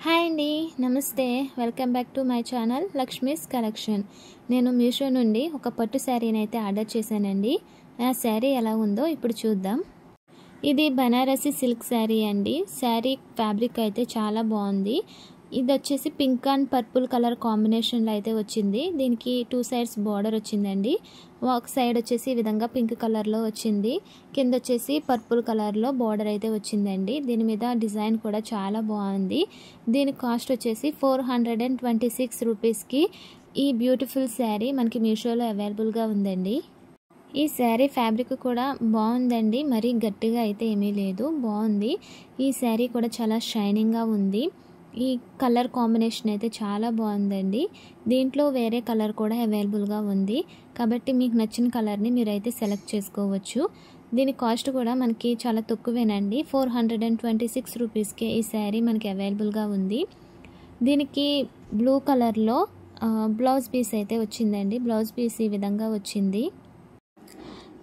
Hi అండి, నమస్తే. Welcome back to my channel Lakshmi's collection. నేను మీషో నుండి ఒక పట్టు శారీని అయితే ఆర్డర్ చేశానండి. ఆ శారీ ఎలా ఉందో ఇప్పుడు చూద్దాం. ఇది బనారసి సిల్క్ శారీ అండి. శారీ ఫ్యాబ్రిక్ అయితే చాలా బాగుంది. ఇది వచ్చేసి పింక్ అండ్ పర్పుల్ కలర్ కాంబినేషన్లో అయితే వచ్చింది. దీనికి 2 సైడ్స్ బార్డర్ వచ్చిందండి. ఒక సైడ్ వచ్చేసి ఈ విధంగా పింక్ కలర్లో వచ్చింది, కింద వచ్చేసి పర్పుల్ కలర్లో బార్డర్ అయితే వచ్చిందండి. దీని మీద డిజైన్ కూడా చాలా బాగుంది. దీని కాస్ట్ వచ్చేసి 426 రూపీస్కి ఈ బ్యూటిఫుల్ శారీ మనకి మీషోలో అవైలబుల్గా ఉందండి. ఈ శారీ ఫ్యాబ్రిక్ కూడా బాగుందండి, మరీ గట్టిగా అయితే ఏమీ లేదు, బాగుంది. ఈ శారీ కూడా చాలా షైనింగ్గా ఉంది. ఈ కలర్ కాంబినేషన్ అయితే చాలా బాగుందండి. దీంట్లో వేరే కలర్ కూడా అవైలబుల్గా ఉంది, కాబట్టి మీకు నచ్చిన కలర్ని మీరైతే సెలెక్ట్ చేసుకోవచ్చు. దీని కాస్ట్ కూడా మనకి చాలా తక్కువేనండి. 426 రూపీస్కే ఈ శారీ మనకి అవైలబుల్గా ఉంది. దీనికి బ్లూ కలర్లో బ్లౌజ్ పీస్ అయితే వచ్చిందండి. బ్లౌజ్ పీస్ ఈ విధంగా వచ్చింది.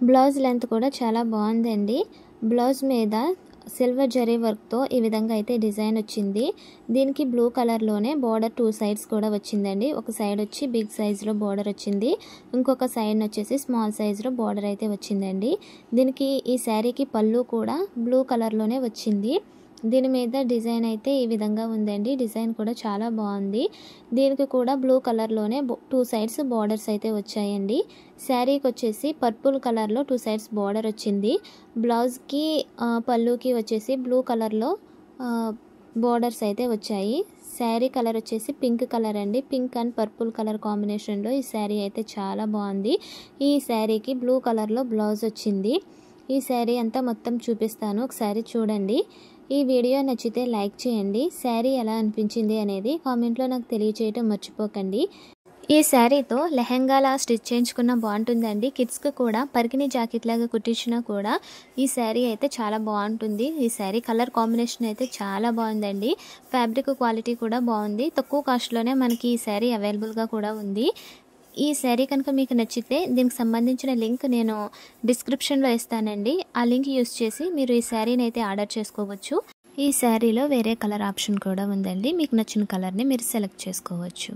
బ్లౌజ్ లెంత్ కూడా చాలా బాగుందండి. బ్లౌజ్ మీద సిల్వర్ జరీ వర్క్తో ఈ విధంగా అయితే డిజైన్ వచ్చింది. దీనికి బ్లూ కలర్లోనే బార్డర్ 2 సైడ్స్ కూడా వచ్చిందండి. ఒక సైడ్ వచ్చి బిగ్ సైజులో బార్డర్ వచ్చింది, ఇంకొక సైడ్ వచ్చేసి స్మాల్ సైజులో బార్డర్ అయితే వచ్చిందండి. దీనికి ఈ శారీకి పళ్ళు కూడా బ్లూ కలర్లోనే వచ్చింది. దీని మీద డిజైన్ అయితే ఈ విధంగా ఉందండి. డిజైన్ కూడా చాలా బాగుంది. దీనికి కూడా బ్లూ కలర్లోనే 2 సైడ్స్ బార్డర్స్ అయితే వచ్చాయండి. శారీకి వచ్చేసి పర్పుల్ కలర్లో 2 సైడ్స్ బార్డర్ వచ్చింది. బ్లౌజ్కి పళ్ళుకి వచ్చేసి బ్లూ కలర్లో బార్డర్స్ అయితే వచ్చాయి. శారీ కలర్ వచ్చేసి పింక్ కలర్ అండి. పింక్ అండ్ పర్పుల్ కలర్ కాంబినేషన్లో ఈ శారీ అయితే చాలా బాగుంది. ఈ శారీకి బ్లూ కలర్లో బ్లౌజ్ వచ్చింది. ఈ శారీ అంతా మొత్తం చూపిస్తాను, ఒకసారి చూడండి. ఈ వీడియో నచ్చితే లైక్ చేయండి. శారీ ఎలా అనిపించింది అనేది కామెంట్లో నాకు తెలియచేయటం మర్చిపోకండి. ఈ శారీతో లెహెంగాలా స్టిచ్ చేయించుకున్న బాగుంటుందండి. కిడ్స్కి కూడా పరికిణి జాకెట్ లాగా కుట్టించినా కూడా ఈ శారీ అయితే చాలా బాగుంటుంది. ఈ శారీ కలర్ కాంబినేషన్ అయితే చాలా బాగుందండి. ఫ్యాబ్రిక్ క్వాలిటీ కూడా బాగుంది. తక్కువ కాస్ట్లోనే మనకి ఈ శారీ అవైలబుల్గా కూడా ఉంది. ఈ శారీ కనుక మీకు నచ్చితే దీనికి సంబంధించిన లింక్ నేను డిస్క్రిప్షన్లో ఇస్తానండి. ఆ లింక్ యూస్ చేసి మీరు ఈ శారీని అయితే ఆర్డర్ చేసుకోవచ్చు. ఈ శారీలో వేరే కలర్ ఆప్షన్ కూడా ఉందండి. మీకు నచ్చిన కలర్ని మీరు సెలెక్ట్ చేసుకోవచ్చు.